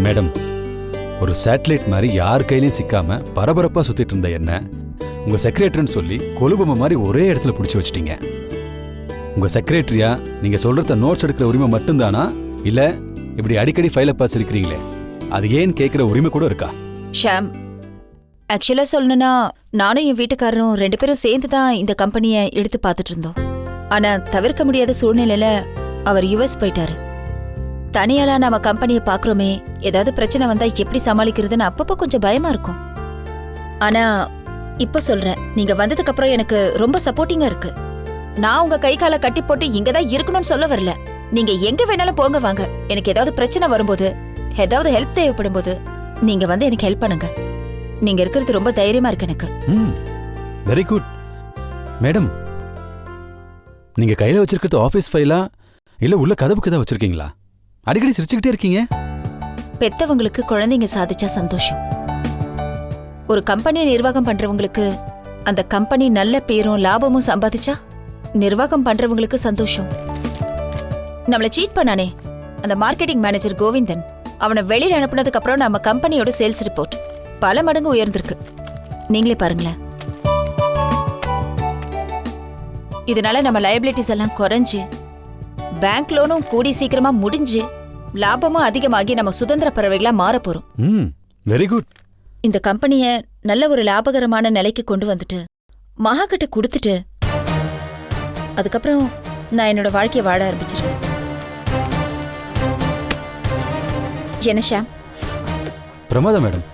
Madam, ஒரு satellite மாதிரி யார் கையிலையும் சிக்காம பரபரப்பா சுத்திட்டு இருந்த என்ன உங்க செக்ரட்டரின்னு சொல்லி கொலுபொம்மை மாதிரி ஒரே இடத்துல பிடிச்சி வச்சிட்டீங்க. உங்க செக்ரட்டரியா நீங்க சொல்றத நோட்ஸ் எடுக்கிற உரிமை மட்டும்தானா, இல்ல இப்படி அடிக்கடி ஃபைலை பார்த்து இருக்கிறீங்களே அது ஏன் கேட்கிற உரிமை கூட இருக்கா? ஷாம், ஆக்சுவலா சொல்லணும்னா நானும் என் வீட்டுக்காரரும் 2 பேரும் சேர்ந்து தான் இந்த கம்பெனியை எடுத்து பார்த்துட்டு இருந்தோம். ஆனா தவிர்க்க முடியாத சூழ்நிலையில அவர் யுஎஸ் போயிட்டாரு. தனியாலா நம்ம கம்பெனியை பாக்குறோமே, ஏதாவது பிரச்சனை வந்தா எப்படி சமாளிக்கிறதுன்னு அப்பப்போ கொஞ்சம் பயமா இருக்கும். ஆனா இப்ப சொல்றேன், நீங்க வந்ததுக்கு அப்புறம் எனக்கு ரொம்ப சப்போர்ட்டிங்கா இருக்கு. நான் உங்க கை காலை கட்டி போட்டு இங்கதான் இருக்கணும்னு சொல்ல வரல. நீங்க எங்க வேணாலும் போங்க வாங்க. எனக்கு ஏதாவது பிரச்சனை வரும்போது, ஏதாவது ஹெல்ப் தேவைப்படும் போது நீங்க வந்து எனக்கு ஹெல்ப் பண்ணுங்க. நீங்க இருக்கிறது ரொம்ப தைரியமா இருக்கு எனக்கு. Very good madam. நீங்க கையில வச்சிருக்கிறது ஆபீஸ் ஃபைலா இல்ல உள்ள கதவுக்கு தான் வச்சிருக்கீங்களா? அடிக்கடி சிரிச்சுக்கிட்டே இருக்கீங்க. பெத்தவங்களுக்கு குழந்தைங்க சாதிச்சா சந்தோஷம். ஒரு கம்பெனியை நிர்வாகம் பண்றவங்களுக்கு அந்த கம்பெனி நல்ல பேரும் லாபமும் சம்பாதிச்சா நிர்வாகம் பண்றவங்களுக்கு சந்தோஷம். நம்மள சீட் பண்ணானே அந்த மார்க்கெட்டிங் மேனேஜர் கோவிந்தன், அவனை வெளியில அனுப்புனதுக்கு அப்புறம் நம்ம கம்பெனியோட சேல்ஸ் ரிப்போர்ட் பல மடங்கு உயர்ந்திருக்கு. நீங்களே பாருங்களேன். இதனால நம்ம லயபிலிட்டிஸ் எல்லாம் குறைஞ்சு, பேங்க் லோனும் கூடி சீக்கிரமா முடிஞ்சு, லாபமும் அதிகமாகி நம்ம சுதந்திர பறவைகளா மாற போறோம். Very good. இந்த கம்பெனிய நல்ல ஒரு லாபகரமான நிலைக்கு கொண்டு வந்துட்டு மகா கிட்ட கொடுத்துட்டு அதுக்கப்புறம் நான் என்னோட வாழ்க்கையை வாழ ஆரம்பிச்சிருவேன். என்ன ஷாம்? பிரமாதம் மேடம்.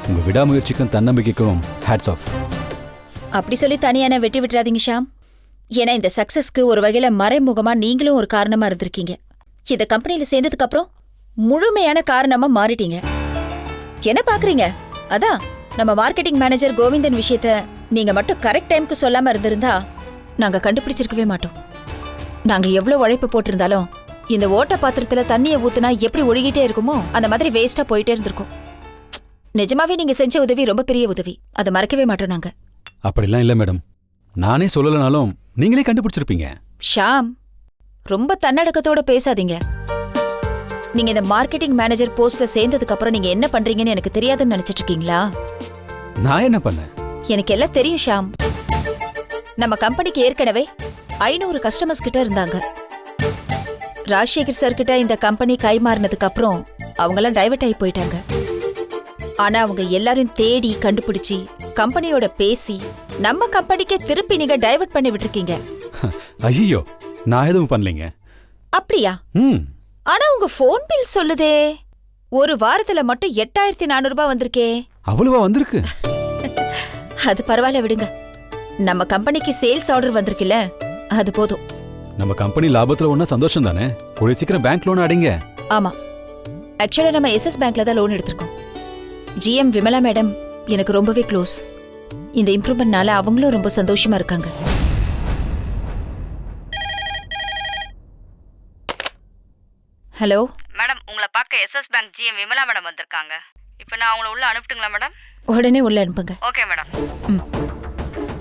உங்க விடாமுயற்சிக்கும் தன்னம்பிக்கைக்கும் ஹேட்ஸ் ஆஃப். அப்படி சொல்லி தனியான வெட்டி விட்டுறாதீங்க ஷாம். ஏன்னா இந்த சக்சஸ்க்கு ஒரு வகையில மறைமுகமா நீங்களும் ஒரு காரணமா இருந்திருக்கீங்க. இந்த கம்பெனியில சேர்ந்ததுக்கு அப்புறம் முழுமையான காரணமா மாறிட்டீங்க. என்ன பாக்குறீங்க? அதான் நம்ம மார்க்கெட்டிங் மேனேஜர் கோவிந்தன் விஷயத்த நீங்க மட்டும் கரெக்ட் டைம்க்கு சொல்லாம இருந்திருந்தா நாங்க கண்டுபிடிச்சிருக்கவே மாட்டோம். நாங்க எவ்வளவு உழைப்பு போட்டிருந்தாலும் இந்த ஓட்ட பாத்திரத்துல தண்ணியை ஊத்துனா எப்படி ஒழுகிட்டே இருக்குமோ அந்த மாதிரி வேஸ்டா போயிட்டே இருந்திருக்கும். நிஜமாவே நீங்க செஞ்ச உதவி ரொம்ப பெரிய உதவி. அதை மறக்கவே மாட்டோம் நாங்க. அப்படிலாம் இல்ல மேடம். நானே சொல்லலனாலும் நீங்களே கண்டுபிடிச்சிருப்பீங்க. ஷாம், ரொம்ப தன்னடக்கத்தோட பேசாதீங்க. நீங்க இந்த மார்க்கெட்டிங் மேனேஜர் போஸ்ட்ல சேர்ந்ததுக்கு அப்புறம் நீங்க என்ன பண்றீங்கன்னு எனக்கு தெரியாதுன்னு நினைச்சிட்டு இருக்கீங்களா? நான் என்ன பண்ணேன்? எனக்கு எல்லாம் தெரியும் ஷாம். நம்ம கம்பெனிக்கு ஏற்கனவே 500 கஸ்டமர்ஸ் கிட்ட இருந்தாங்க. ராஜசேகர் சார் கிட்ட இந்த கம்பெனி கை மாறினதுக்கு அப்புறம் அவங்கெல்லாம் டைவர்ட் ஆகி போயிட்டாங்க. ஆனா அவங்க எல்லாரும் தேடி கண்டுபிடிச்சி கம்பெனியோட பேசி நம்ம கம்பெனிக்கே திருப்பி நீங்க டைவர்ட் பண்ணி விட்டுருக்கீங்க. ஐயோ, நான் எதுவும் பண்ணலைங்க. அப்படியா? ஆனா உங்க போன் பில் சொல்லுதே ஒரு வாரத்துல மட்டும் 8400 ரூபாய் வந்திருக்கே. அவ்வளவா வந்திருக்கு? அது பரவாயில்ல விடுங்க. நம்ம கம்பெனிக்கு சேல்ஸ் ஆர்டர் வந்திருக்குல்ல, அது போதும். நம்ம கம்பெனி லாபத்துல ஒண்ணா சந்தோஷம் தானே. கூடிய சீக்கிரம் பேங்க் லோன் அடைங்க. ஆமா, ஆக்சுவலா நம்ம எஸ்எஸ் பேங்க்ல தான் லோன் எடுத்திருக்கோம். ஜிஎம் விமலா மேடம் எனக்கு ரொம்பவே க்ளோஸ். இந்த இம்ப்ரூவ்மெண்ட்னால அவங்களும் ரொம்ப சந்தோஷமா இருக்காங்க. ஹலோ மேடம், உங்களை பார்க்க SS bank GM Vimala madam வந்திருக்காங்க. இப்போ நான் அவங்கள உள்ள அனுப்பிட்டுங்களா மேடம்? உடனே உள்ள அனுப்புங்க. Okay madam.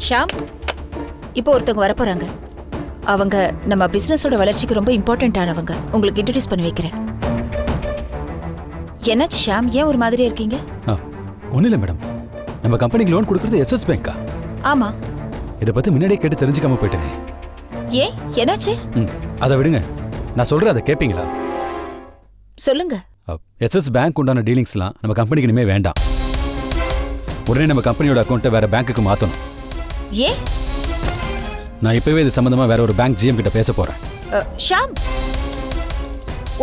ஷாம், இப்போ ஒருத்தவங்க வரப்போறாங்க. அவங்க நம்ம பிசினஸோட வளர்ச்சிக்கு ரொம்ப இம்பார்ட்டன்டானவங்க. உங்களுக்கு இன்ட்ரடியூஸ் பண்ணி வைக்கிறேன். என்னாச்சு ஷாம், ஏன் ஒரு மாதிரி இருக்கீங்க? ஒன்றும் இல்லை மேடம். நம்ம கம்பெனிக்கு லோன் கொடுக்குறது எஸ்எஸ் பேங்கா? ஆமா. இதை பற்றி முன்னாடியே கேட்டு தெரிஞ்சுக்காம போயிட்டேனே. ஏன், என்னாச்சு? அதை விடுங்க, நான் சொல்கிறேன், அதை கேட்பீங்களா? சொல்லுங்க. எஸ்எஸ் பேங்க் உண்டான டீலிங்ஸ்லாம் நம்ம கம்பெனிக்கு இனிமே வேண்டாம். உடனே நம்ம கம்பெனியோட அக்கௌண்ட்டை வேற பேங்க்குக்கு மாற்றணும். ஏன்? நான் இப்பவே இது சம்பந்தமா வேற ஒரு பேங்க் ஜிஎம் கிட்ட பேச போறேன். ஷாம்,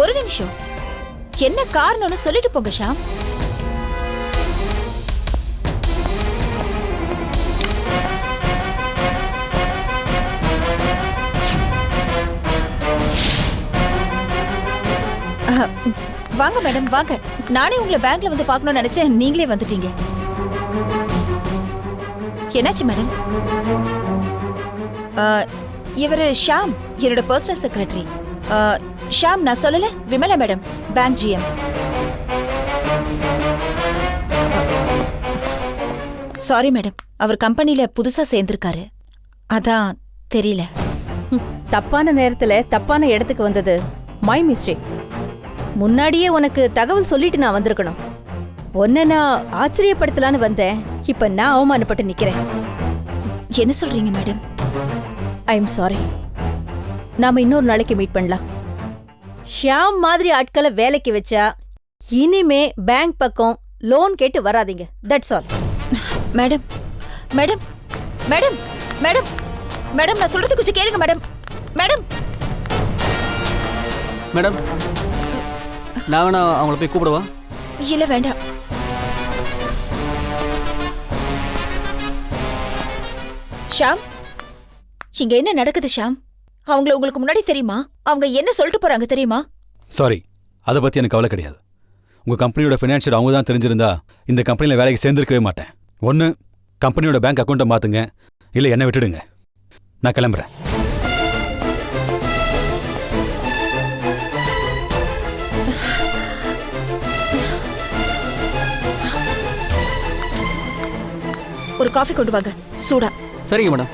ஒரு நிமிஷம். என்ன காரணம்னு சொல்லிட்டு போங்க ஷாம். வாங்க மேடம், வாங்க. நானே உங்களை பேங்க்ல வந்து பார்க்கணும்னு நினைச்சேன், நீங்களே வந்துட்டீங்க. என்னாச்சு மேடம்? இவரு ஷாம், என்னோட பர்சனல் செக்ரட்டரி. ஷாம், நான் சொல்லல, Vimala madam, bank GM. Sorry madam, அவர் கம்பெனில புதுசா சேர்ந்திருக்காரு, அதான் தெரியல. தப்பான நேரத்துல தப்பான இடத்துக்கு வந்தது மை மிஸ்டேக். முன்னாடியே உனக்கு தகவல் சொல்லிட்டு நான் வந்திருக்கணும். உன்னை நான் ஆச்சரியப்படுத்தலான்னு வந்தேன். இப்ப நான் அவமானப்பட்டு நிக்கிறேன். என்ன சொல்றீங்க மேடம்? I am sorry. நாம இன்னொரு நாளைக்கு மீட் பண்ணலாம். ஷியாம் மாதிரி ஆட்களை வேலைக்கு வச்சா இனிமே பேங்க் பக்கம் லோன் கேட்டு வராதீங்க. That's all. Madam madam madam madam madam நான் சொல்றது கொஞ்சம் கேளுங்க மேடம். மேடம் மேடம், நான் வேணா அவங்கள போய் கூப்பிடுவா? இல்ல வேண்டாம். ஷாம், இங்க என்ன நடக்குது ஷாம்? அவங்கள உங்களுக்கு முன்னாடி தெரியுமா? அவங்க என்ன சொல்லிட்டு போறாங்க தெரியுமா? சாரி, அதை பற்றி எனக்கு கவலை கிடையாது. உங்கள் கம்பெனியோட ஃபினான்ஷியல் அவங்க தான் தெரிஞ்சிருந்தா இந்த கம்பெனியில் வேலைக்கு சேர்ந்துருக்கவே மாட்டேன். ஒன்று கம்பெனியோட பேங்க் அக்கௌண்ட்டை மாற்றுங்க, இல்லை என்னை விட்டுடுங்க. நான் கிளம்புறேன். ஒரு காஃபி கொண்டு வாங்க, சூடா. சரிங்க மேடம்.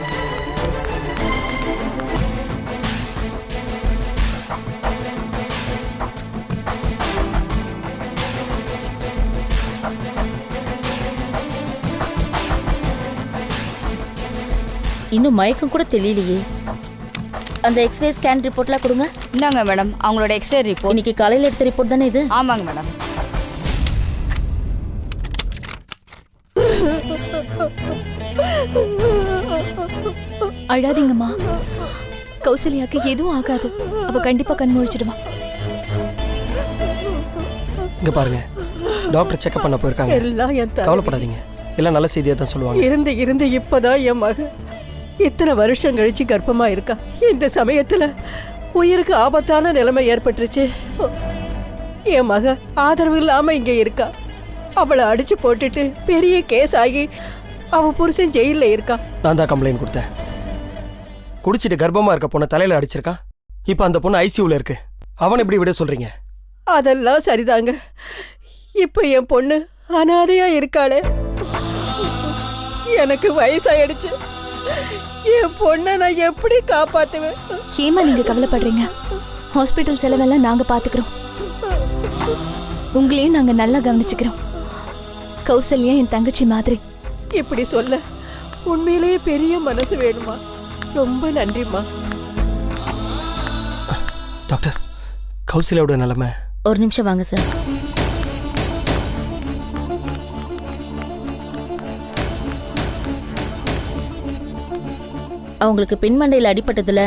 இன்னும் மயக்கம் கூட தெரியலையே. அந்த எக்ஸ்ரே ஸ்கேன் ரிப்போர்ட்லாம் கொடுங்க. இந்தாங்க மேடம், அவங்களோட எக்ஸ்ரே ரிப்போர்ட். இன்னைக்கு காலையில் எடுத்த ரிப்போர்ட் தானே இது? ஆமாங்க மேடம். அழாதீங்கம்மா, கௌசல்யாக்கு எதுவும் ஆகாது. அவ கண்டிப்பா கண் முழிச்சிடுவா. இங்க பாருங்க, டாக்டர் செக்அப் பண்ண போயிருக்காங்க. எல்லாம் என் தலை. கவலைப்படாதீங்க, எல்லாம் நல்ல செய்தியா தான் சொல்லுவாங்க. இருந்து இப்பதான் என் மக இத்தனை வருஷம் கழிச்சு கர்ப்பமா இருக்கா. இந்த சமயத்துல உயிருக்கு ஆபத்தான நிலைமை ஏற்பட்டுருச்சு. என் மக ஆதரவு இல்லாம இங்க இருக்கா. அவளை அடிச்சு போட்டுட்டு பெரிய கேஸ் ஆகி அவ புருஷன் ஜெயில இருக்கா. நான் தான் கம்ப்ளைண்ட் கொடுத்தேன். குடிச்சிட்டு கர்ப்பமா இருக்க பொண்ணை தலையில அடிச்சிருக்கான். இப்ப அந்த பொண்ணு ஐசியூல இருக்கு. அவன் இப்படி விட சொல்றீங்க? அதெல்லாம் சரிதாங்க. இப்ப என் பொண்ணு அனாதையா இருக்காளே. எனக்கு வயசாயிடுச்சு. என் பொண்ணை நான் எப்படி காப்பாத்துவேன்? ஏமா நீங்க கவலைப்படுறீங்க? ஹாஸ்பிட்டல் செலவெல்லாம் நாங்க பாத்துக்கிறோம். உங்களையும் நாங்க நல்லா கவனிச்சுக்கிறோம். கௌசல்யா என் தங்கச்சி மாதிரி. இப்படி சொல்ல உண்மையிலேயே பெரிய மனசு வேணுமா? ரொம்ப நன்றிம்மா. டாக்டர், கௌசல்யாவோட நிலைமை? ஒரு நிமிஷம் வாங்க சார். அவங்களுக்கு பின்மண்டையில் அடிபட்டதுல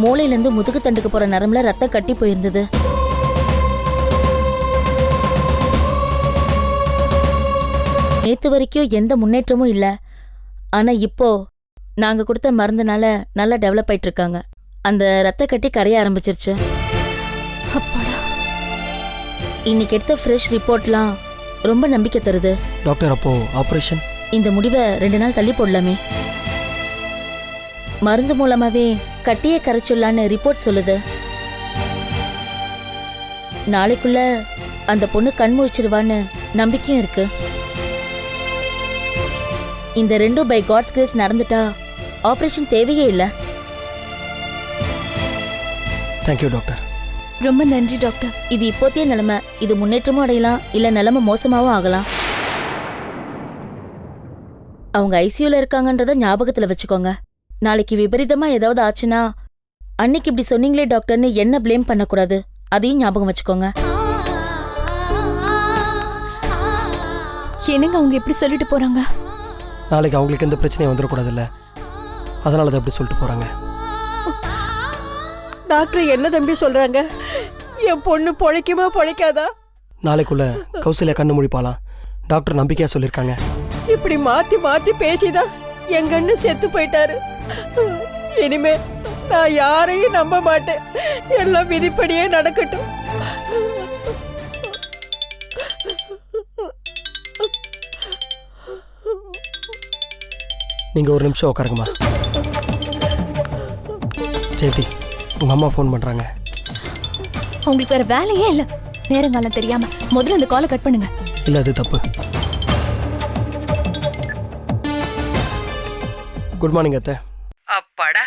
மூளையிலேருந்து முதுகு தண்டுக்கு போற நரம்புல ரத்தம் கட்டி போயிருந்தது. நேத்து வரைக்கும் எந்த முன்னேற்றமும் இல்லை. ஆனா இப்போ நாங்க கொடுத்த மருந்துனால நல்லா டெவலப் ஆயிட்டு இருக்காங்க. அந்த ரத்த கட்டி கரைய ஆரம்பிச்சிருச்சு. அப்பாடா. இன்னைக்கு எடுத்த ஃப்ரெஷ் ரிப்போர்ட்லாம் ரொம்ப நம்பிக்கை தருது. டாக்டர், அப்போ ஆபரேஷன்? இந்த முடிவை 2 நாள் தள்ளி போடலாமே. மருந்து மூலமாவே கட்டியை கரைச்சிடலான்னு ரிப்போர்ட் சொல்லுது. நாளைக்குள்ள அந்த பொண்ணு கண் முழிச்சிருவான்னு நம்பிக்கையும் இருக்கு. இந்த 2 பை காட்ஸ் கிரேஸ் நடந்துட்டா ஆபரேஷன் தேவையே இல்லை. Thank you doctor. ரொம்ப நன்றி டாக்டர். இது இப்போத்தைய நிலைமை. இது முன்னேற்றமும் அடையலாம், இல்ல நிலைமை மோசமாவும் ஆகலாம். அவங்க ஐசியூல இருக்காங்கன்றத ஞாபகத்துல வச்சுக்கோங்க. நாளைக்கு விபரீதமா ஏதாவது ஆச்சுன்னா அன்னைக்கு இப்படி சொன்னீங்களே டாக்டர்னு என்ன பிளேம் பண்ணக்கூடாது. அதையும் ஞாபகம் வச்சுக்கோங்க. என்னங்க அவங்க எப்படி சொல்லிட்டு போறாங்க? நாளைக்கு அவங்களுக்கு எந்த பிரச்சனையும் வந்துடக்கூடாதுல்ல, அதனால தான் அப்படி சொல்லிட்டு போறாங்க. டாக்டர் என்ன தம்பி சொல்றாங்க? என் பொண்ணு பொழைக்குமா பொழைக்காதா? நாளைக்குள்ள கௌசல்யா கண்ணு முழிப்பாலாம். டாக்டர் நம்பிக்கையா சொல்லியிருக்காங்க. இப்படி மாத்தி மாத்தி பேசிதான் எங்க அண்ணன் செத்து போயிட்டாரு. இனிமே நான் யாரையும் நம்ப மாட்டேன். எல்லாம் விதிப்படியே நடக்கட்டும். நீங்க ஒரு நிமிஷம் உட்காருங்கம்மா. ஜெயந்தி, உங்க அம்மா ஃபோன் பண்றாங்க. உங்களுக்கு வேற வேலையே இல்ல. நேரங்காலம் தெரியாம முதல்ல அந்த காலை கட் பண்ணுங்க. இல்ல, அது தப்பு. குட் மார்னிங் அத்தை. அப்பாடா,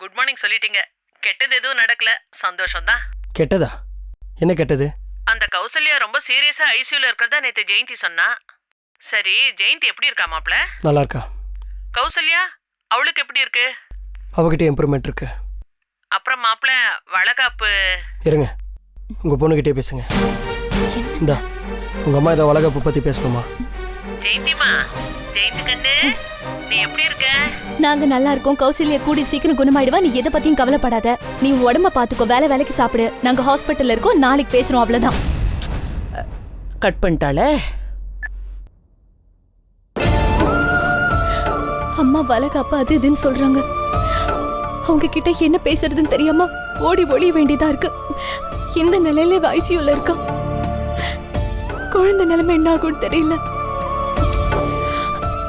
குட் மார்னிங் சொல்லிட்டீங்க. கெட்டது எதுவும் நடக்கல, சந்தோஷம் தான். கெட்டதா? என்ன கெட்டது? அந்த கௌசல்யா ரொம்ப சீரியஸா ஐசியூல இருக்கிறதா நேத்து ஜெயந்தி சொன்னா. சரி, ஜெயந்தி எப்படி இருக்கா மாப்ள? நல்லா இருக்கா. கௌசல்யா அவளுக்கு எப்படி இருக்கு? அவகிட்ட இம்ப்ரூவ்மெண்ட் இருக்கு. அப்புறம் மாப்ள வளகாப்பு இருங்க, உங்க பொண்ணுகிட்டே பேசுங்க. இந்தா உங்க அம்மா இதை வளகாப்பு பத்தி பேசணுமா? ஜெயந்திமா, ஜெயந்தி கண்ணு நீ எப்படி இருக்க? நாங்க நல்லா இருக்கோம். கௌசல்யா கூடி சீக்கிரம் குணமாயிடுவா. நீ எதை பத்தியும் கவலைப்படாத. நீ உடம்ப பாத்துக்கோ. வேலைக்கு சாப்பிடு. நாங்க ஹாஸ்பிட்டல்ல இருக்கோம். நாளைக்கு பேசுறோம். அவ்வளவுதான். கட் பண்ணிட்டாளே. அம்மா வளகாப்பா அது இதுன்னு சொல்றாங்க. அவங்க கிட்ட என்ன பேசுறதுன்னு தெரியாம ஓடி ஒளிய வேண்டியதா இருக்கு. இந்த நிலையில ஐசியூல இருக்கா. குழந்தை நிலைமை என்ன ஆகும்னு தெரியல.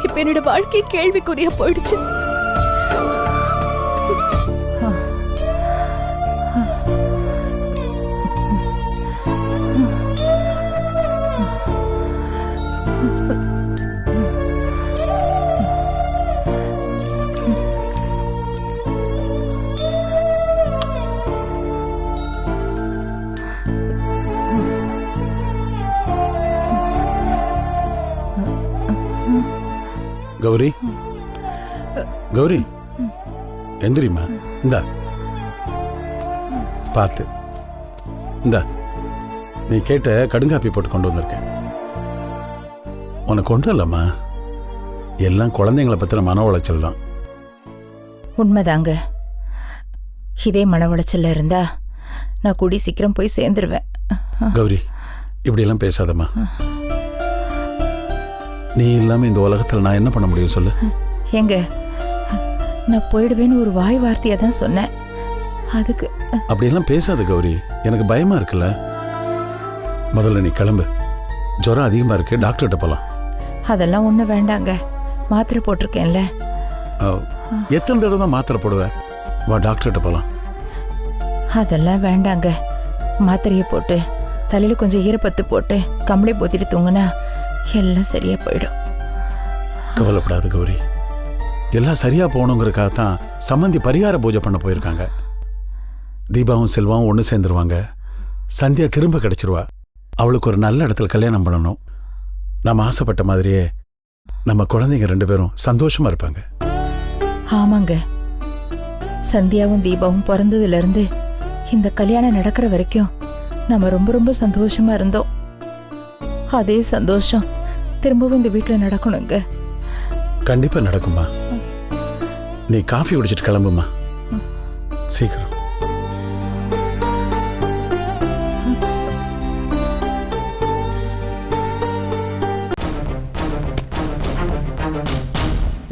இப்ப என்னோட வாழ்க்கை கேள்விக்குறியா போயிடுச்சு. கௌரி, கௌரி எந்திரிம்மா. இந்தா பார்த்து, இந்தா நீ கேட்ட கடுங்காப்பி போட்டு கொண்டு வந்திருக்கேன். உனக்கு கொண்டு வரலம்மா, எல்லாம் குழந்தைங்களை பற்றின மன உளைச்சல் தான். உண்மைதாங்க. இதே மன உளைச்சல்ல இருந்தா நான் கூடி சீக்கிரம் போய் சேர்ந்துருவேன். கௌரி, இப்படியெல்லாம் பேசாதம்மா. நீ இல்லாமல் இந்த உலகத்தில் நான் என்ன பண்ண முடியும் சொல்லு? ஏங்க, நான் போயிடுவேன்னு ஒரு வாய் வார்த்தையை தான் சொன்னேன். அதுக்கு அப்படியெல்லாம் பேசாத கௌரி, எனக்கு பயமா இருக்குல்ல. முதல்ல நீ கிளம்பு. ஜுரம் அதிகமாக இருக்கு, டாக்டர்கிட்ட போகலாம். அதெல்லாம் ஒன்றும் வேண்டாங்க. மாத்திரை போட்டிருக்கேன்ல. எத்தனை தடவை தான் மாத்திரை போடுவேன்? வா, டாக்டர்கிட்ட போகலாம். அதெல்லாம் வேண்டாங்க. மாத்திரையை போட்டு தலையில் கொஞ்சம் ஈரப்பத்து போட்டு கம்பளி போத்திட்டு தூங்குனா எல்லாம் சரியா போயிடும். கவலைப்படாத கௌரி, எல்லாம் சரியா போகணுங்கிறக்காக தான் சம்மந்தி பரிகார பூஜை பண்ண போயிருக்காங்க. தீபாவும் செல்வாவும் ஒன்று சேர்ந்துருவாங்க. சந்தியா திரும்ப கிடைச்சிருவா. அவளுக்கு ஒரு நல்ல இடத்துல கல்யாணம் பண்ணணும். நம்ம ஆசைப்பட்ட மாதிரியே நம்ம குழந்தைங்க 2 பேரும் சந்தோஷமா இருப்பாங்க. ஆமாங்க, சந்தியாவும் தீபாவும் பிறந்ததுல இருந்து இந்த கல்யாணம் நடக்கிற வரைக்கும் நம்ம ரொம்ப ரொம்ப சந்தோஷமா இருந்தோம். அதே சந்தோஷம் திரும்பவும் இந்த வீட்டுல நடக்கணுங்க. கண்டிப்பா நடக்குமா. நீ காஃபி குடிச்சிட்டு கிளம்புமா, சீக்கிரம்.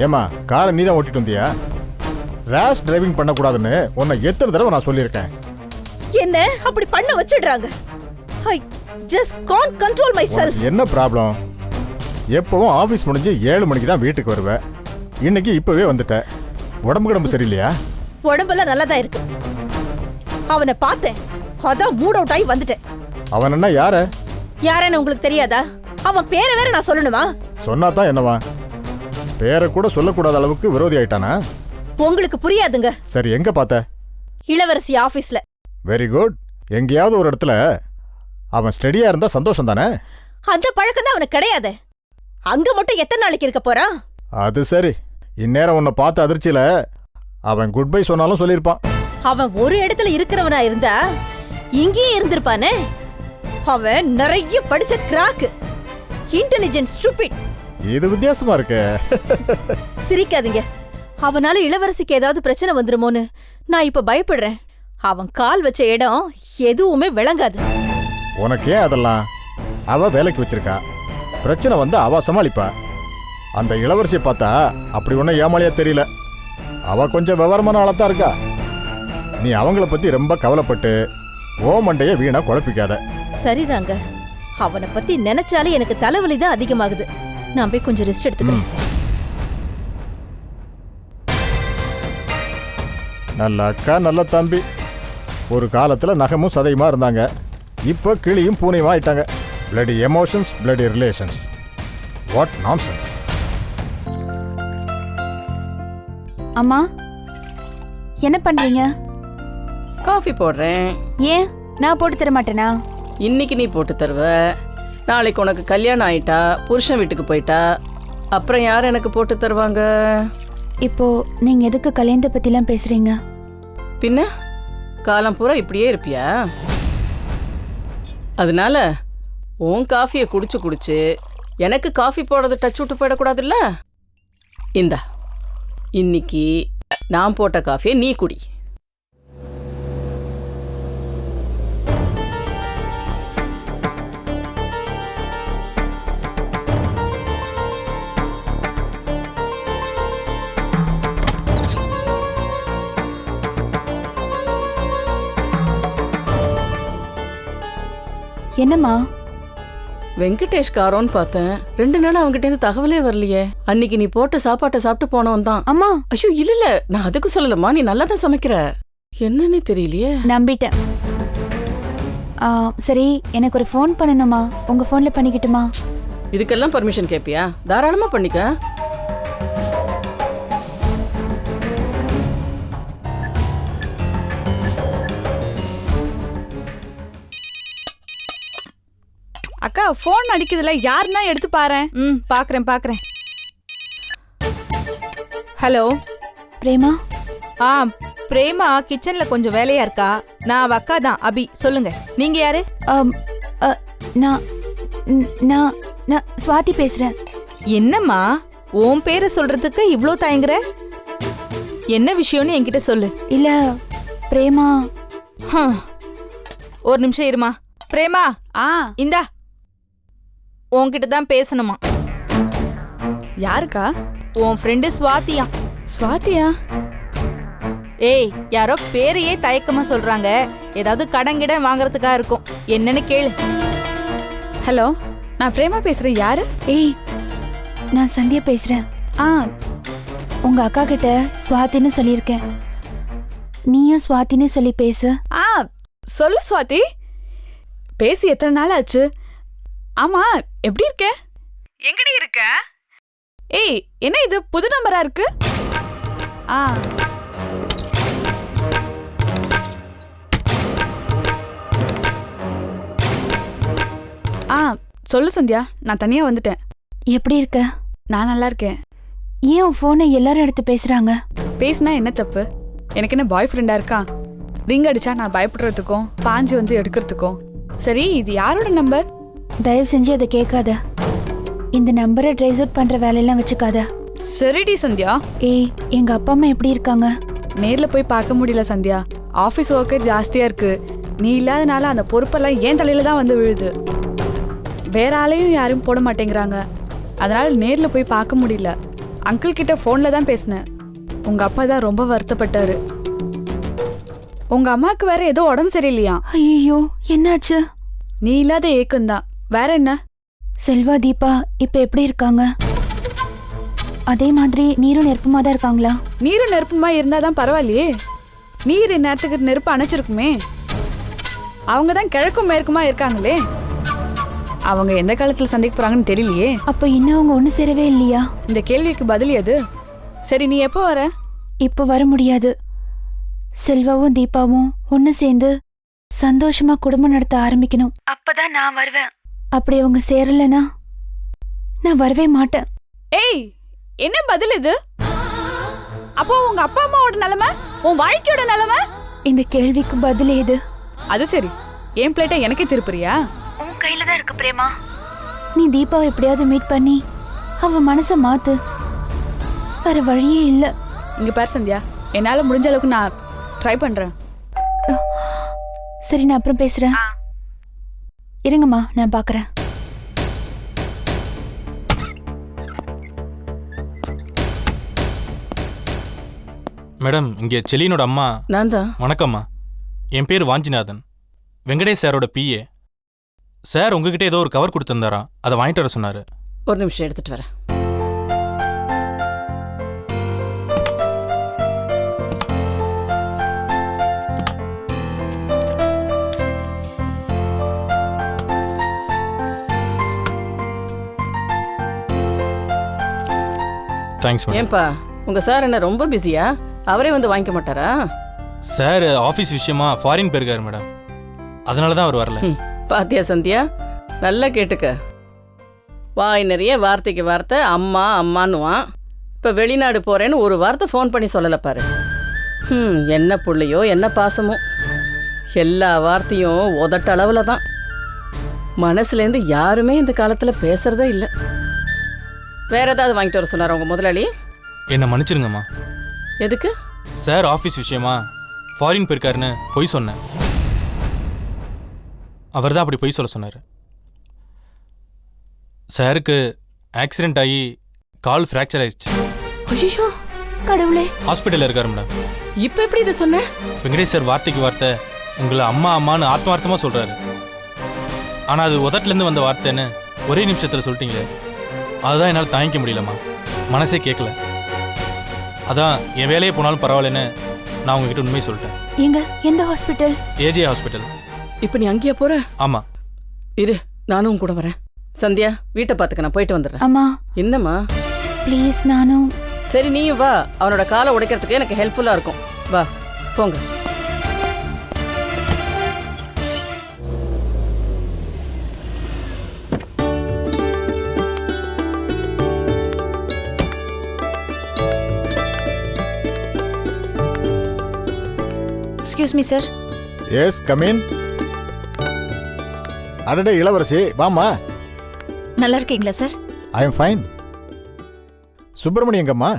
ஏமா, காரை நீ தான் ஓட்டிட்டு வந்தியா? ரேஷ் டிரைவிங் பண்ணக்கூடாதுன்னு உன்னை எத்தனை தடவை நான் சொல்லியிருக்கேன். என்ன அப்படி பண்ண வச்சிடுறாங்க? I just can't control my self. என்ன ப்ராப்ளம்? எப்பவும் ஆபீஸ் முடிஞ்சு 7 மணிக்கு தான் வீட்டுக்கு வருவேன். இன்னைக்கு இப்பவே வந்துட்ட. உடம்பு சரியில்லையா? உடம்பெல்லாம் நல்லா தான் இருக்கு. அவனை பார்த்தேன், அதான் மூட் அவுட் ஆகி வந்துட்டேன். அவன் என்ன யார? யாரன்னு உங்களுக்கு தெரியாதா? அவன் பேரை வேற நான் சொல்லணுமா? சொன்னாதான் என்னவா? பேரை கூட சொல்லக்கூடாத அளவுக்கு விரோதி ஆயிட்டானா? உங்களுக்கு புரியாதுங்க. சரி, எங்க பார்த்த? இளவரசி ஆபீஸ்ல. Very good. எங்கேயாவது ஒரு இடத்துல அவன் ஸ்டெடியா இருந்தா சந்தோஷம் தானே? அந்த பழக்கம் தான் அவனுக்கு கிடையாது. அங்க மட்டும் எத்தனை நாளைக்கு இருக்க போறான்? அது சரி, இந்நேரம் உன்னை பார்த்த அதிர்ச்சியில அவன் குட் பை சொன்னாலும் சொல்லியிருப்பான். அவன் ஒரு இடத்துல இருக்கிறவனா இருந்தா இங்கேயே இருந்திருப்பானே. அவன் நிறைய படிச்ச கிராக், இன்டெலிஜென்ட் ஸ்டூபிட். இது வித்தியாசமா இருக்கு. சிரிக்காதீங்க. அவனால இளவரசிக்கு ஏதாவது பிரச்சனை வந்துருமோன்னு நான் இப்ப பயப்படுறேன். அவன் கால் வச்ச இடம் எதுவுமே விளங்காது. உனக்கு ஏன் அதெல்லாம்? அவ வேலைக்கு வச்சிருக்கா. பிரச்சனை வந்து அவ சமாளிப்பா. அந்த இளவரசியை பார்த்தா அப்படி ஒன்றும் ஏமாளியா தெரியல. அவ கொஞ்சம் விவரமான ஆளத்தான் இருக்கா. நீ அவங்கள பத்தி ரொம்ப கவலைப்பட்டு ஓ மண்டைய வீணா குழப்பிக்காத. சரிதாங்க. அவனை பத்தி நினைச்சாலே எனக்கு தலைவலி தான் அதிகமாகுது. நான் போய் கொஞ்சம் ரெஸ்ட் எடுத்துக்கிறேன். நல்ல அக்கா, நல்ல தம்பி. ஒரு காலத்துல நகமும் சதையுமா இருந்தாங்க. இப்போ கிளியும் பூனையுமா ஆயிட்டாங்க. Bloody emotions, bloody relations. What nonsense. அம்மா, என்ன பண்றீங்க? காஃபி போடுறேன். ஏன் நான் போட்டு தர மாட்டேனா? இன்னைக்கு நீ போட்டு தருவ, நாளைக்கு உனக்கு கல்யாணம் ஆயிட்டா, புருஷன் வீட்டுக்கு போயிட்டா, அப்புறம் யார் எனக்கு போட்டு தருவாங்க? இப்போ நீங்க எதுக்கு கல்யாணத்தை பத்திலாம் பேசுறீங்க? பின்ன காலம் பூரா இப்படியே இருப்பியா? அதனால உன் காஃபியை குடிச்சு குடிச்சு எனக்கு காஃபி போடுறது டச் விட்டு போயிடக்கூடாதுல்ல. இந்தா, இன்னைக்கு நான் போட்ட காஃபியை நீ குடி. என்னம்மா? வெங்கடேஷ் காரோன்னு பார்த்தேன். 2 நாள் அவங்ககிட்ட இருந்து தகவலே வரலையே. அன்னைக்கு நீ போட்ட சாப்பாட்டை சாப்பிட்டு போனவன் தான். அம்மா, ஐயோ இல்ல, நான் அதுக்கு சொல்லலம்மா, நீ நல்லா தான் சமைக்கிற. என்னன்னு தெரியலையே. நம்பிட்டேன். சரி, எனக்கு ஒரு ஃபோன் பண்ணணுமா? உங்க ஃபோன்ல பண்ணிக்கிட்டுமா? இதுக்கெல்லாம் பர்மிஷன் கேட்பியா? தாராளமா பண்ணிக்க. அக்கா ஃபோன் அடிக்குதுல, யாருன்னா எடுத்து பாறேன். பாக்குறேன். ஹலோ பிரேமா? பிரேமா கிச்சன்ல கொஞ்சம் வேலையா இருக்கா. நான் அவ அக்கா தான், அபி. சொல்லுங்க, நீங்க யாரு? நான் நான் நான் ஸ்வாதி பேசுறேன். என்னம்மா உன் பேரை சொல்றதுக்கு இவ்ளோ தயங்குற? என்ன விஷயம்னு என்கிட்ட சொல்லு. இல்ல பிரேமா. ஒரு நிமிஷம் இருமா. பிரேமா, இந்தா, உன்கிட்ட தான் பேசணுமா. யாருக்கா? உன் ஃப்ரெண்டு ஸ்வாதியா. ஸ்வாதியா? ஏய், யாரோ பேரையே தயக்கமா சொல்றாங்க. ஏதாவது கடங்கிட வாங்குறதுக்கா இருக்கும். என்னன்னு கேளு. ஹலோ, நான் பிரேமா பேசுறேன். யாரு? ஏய், நான் சந்தியா பேசுறேன். உங்க அக்கா கிட்ட ஸ்வாதின்னு சொல்லியிருக்கேன். நீயும் ஸ்வாதின்னு சொல்லி பேசு. சொல்லு ஸ்வாதி. பேசி எத்தனை நாள் ஆச்சு? ஆமா, எப்படி இருக்க? எங்கடி இருக்க? ஏய், என்ன இது புது நம்பரா இருக்கு? சொல்லு சந்தியா, நான் தனியா வந்துட்டேன். எப்படி இருக்க? நான் நல்லா இருக்கேன். ஏன் உன் ஃபோனை எல்லாரும் எடுத்து பேசுறாங்க? பேசினா என்ன தப்பு? எனக்கு என்ன பாய் ஃப்ரெண்டா இருக்கான்? ரிங் அடிச்சா நான் பயப்படுறதுக்கும் பாஞ்சு வந்து எடுக்கிறதுக்கும். சரி, இது யாரோட நம்பர்? தயவு செஞ்சு அதை கேட்காத. இந்த நம்பரை ட்ரேஸ் அவுட் பண்ற வேலையெல்லாம் வச்சுக்காத. சரிடி சந்தியா. ஏய், எங்க அப்பா அம்மா எப்படி இருக்காங்க? நேர்ல போய் பார்க்க முடியல சந்தியா. ஆஃபீஸ் ஒர்க்கு ஜாஸ்தியா இருக்கு. நீ இல்லாதனால அந்த பொறுப்பெல்லாம் ஏன் தலையில தான் வந்து விழுது. வேற ஆளையும் யாரும் போட மாட்டேங்கிறாங்க. அதனால நேர்ல போய் பார்க்க முடியல. அங்கிள் கிட்ட ஃபோன்ல தான் பேசினேன். உங்க அப்பா தான் ரொம்ப வருத்தப்பட்டாரு. உங்க அம்மாவுக்கு வேற ஏதோ உடம்பு சரியில்லையா? ஐயோ, என்னாச்சு? நீ இல்லாத ஏக்கம்தான். வேற என்ன? செல்வா, தீபா இப்ப எப்படி இருக்காங்க? அதே மாதிரி நீரும் நெருப்புமா தான் இருக்காங்களா? நீரும் நெருப்புமா இருந்தாதான் பரவாயில்லையே. நீர் நேரத்துக்கு நெருப்பு அணைச்சிருக்குமே. அவங்க தான் கிழக்கும் மேற்குமா இருக்காங்களே. அவங்க எந்த காலத்துல சந்திக்க போறாங்கன்னு தெரியலையே. அப்ப இன்னும் அவங்க ஒண்ணு சேரவே இல்லையா? இந்த கேள்விக்கு பதில் எது? சரி, நீ எப்போ வர? இப்ப வர முடியாது. செல்வாவும் தீபாவும் ஒண்ணு சேர்ந்து சந்தோஷமா குடும்பம் நடத்த ஆரம்பிக்கணும். அப்பதான் நான் வருவேன். அப்படி அவங்க சேரலனா நான் வரவே மாட்டேன். ஏய், என்ன பதில் இது? அப்போ உங்க அப்பா அம்மாவோட நிலைமை, உன் வாழ்க்கையோட நிலைமை? இந்த கேள்விக்கு பதில் ஏது? அது சரி, என் பிளேட்டை எனக்கே திருப்புறியா? உன் கையில தான் இருக்கு பிரேமா. நீ தீபாவை எப்படியாவது மீட் பண்ணி அவ மனசை மாத்து. வேற வழியே இல்ல. இங்க பாரு சந்தியா, என்னால முடிஞ்ச அளவுக்கு நான் ட்ரை பண்றேன். சரி, நான் அப்புறம் பேசுறேன். இருங்கம்மா, நான் பாக்குறேன். மேடம், இங்கே செலினோட அம்மா. நான் தான். வணக்கம்மா, என் பேர் வாஞ்சிநாதன், வெங்கடேஷ் சாரோட பிஏ. சார் உங்ககிட்ட ஏதோ ஒரு கவர் கொடுத்துருந்தாராம், அதை வாங்கிட்டு வர சொன்னார். ஒரு நிமிஷம் எடுத்துட்டு வரேன். Thanks madam. ஏன்பா, உங்க சார் என்ன ரொம்ப பிஸியா? அவரே வந்து வாங்கிக்க மாட்டாரா? சார் ஆஃபீஸ் விஷயமா ஃபாரின் போயிருக்காரு மேடம், அதனால தான் அவர் வரல. பாத்தியா சந்தியா, நல்லா கேட்டுக்க. வாய் நிறைய வார்த்தைக்கு வார்த்தை அம்மா அம்மான்னுவான். இப்போ வெளிநாடு போகிறேன்னு ஒரு வார்த்தை ஃபோன் பண்ணி சொல்லலை பாரு. என்ன புள்ளையோ என்ன பாசமோ, எல்லா வார்த்தையும் உதட்டளவில் தான். மனசுலேருந்து யாருமே இந்த காலத்தில் பேசுகிறதே இல்லை. வேற ஏதாவது வாங்கிட்டு வர சொன்னார் உங்கள் முதலாளி? என்னை மன்னிச்சிருங்கம்மா. எதுக்கு? சார் ஆஃபீஸ் விஷயமா ஃபாரின் போயிருக்காருன்னு பொய் சொன்னேன். அவர் தான் அப்படி பொய் சொல்ல சொன்னார். சாருக்கு ஆக்சிடென்ட் ஆகி கால் ஃப்ராக்சர் ஆயிடுச்சு. ஐயோ கடவுளே. ஹாஸ்பிட்டலில் இருக்காரு மேடம். இப்போ எப்படி இதை சொன்ன? வெங்கடேஷ் சார் வார்த்தைக்கு வார்த்தை உங்களை அம்மா அம்மான்னு ஆத்மார்த்தமாக சொல்கிறாரு. ஆனால் அது உதட்டிலேருந்து வந்த வார்த்தைன்னு ஒரே நிமிஷத்தில் சொல்லிட்டீங்களே, அதுதான் என்னால் தாங்கிக்க முடியலம்மா. மனசே கேட்கல. அதான் என் வேலையே போனாலும் பரவாயில்லன்னு நான் உங்ககிட்ட உண்மையை சொல்லிட்டேன். எங்க எந்த ஹாஸ்பிட்டல்? AJ hospital. இப்போ நீ அங்கேயா போற? ஆமாம். இரு, நானும் கூட வரேன். சந்தியா, வீட்டை பார்த்துக்க, நான் போயிட்டு வந்துடுறேன். அம்மா என்னம்மா? ப்ளீஸ் நானும். சரி நீயும் வா, அவனோட காலை உடைக்கிறதுக்கு எனக்கு ஹெல்ப்ஃபுல்லாக இருக்கும். வா போங்க. Excuse me sir. Yes come in. அடடே இளவரசி, வாமா. நல்லா இருக்கீங்களா sir? I am fine. Subramani எங்கம்மா?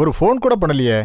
ஒரு ஃபோன் கூட பண்ணலையே.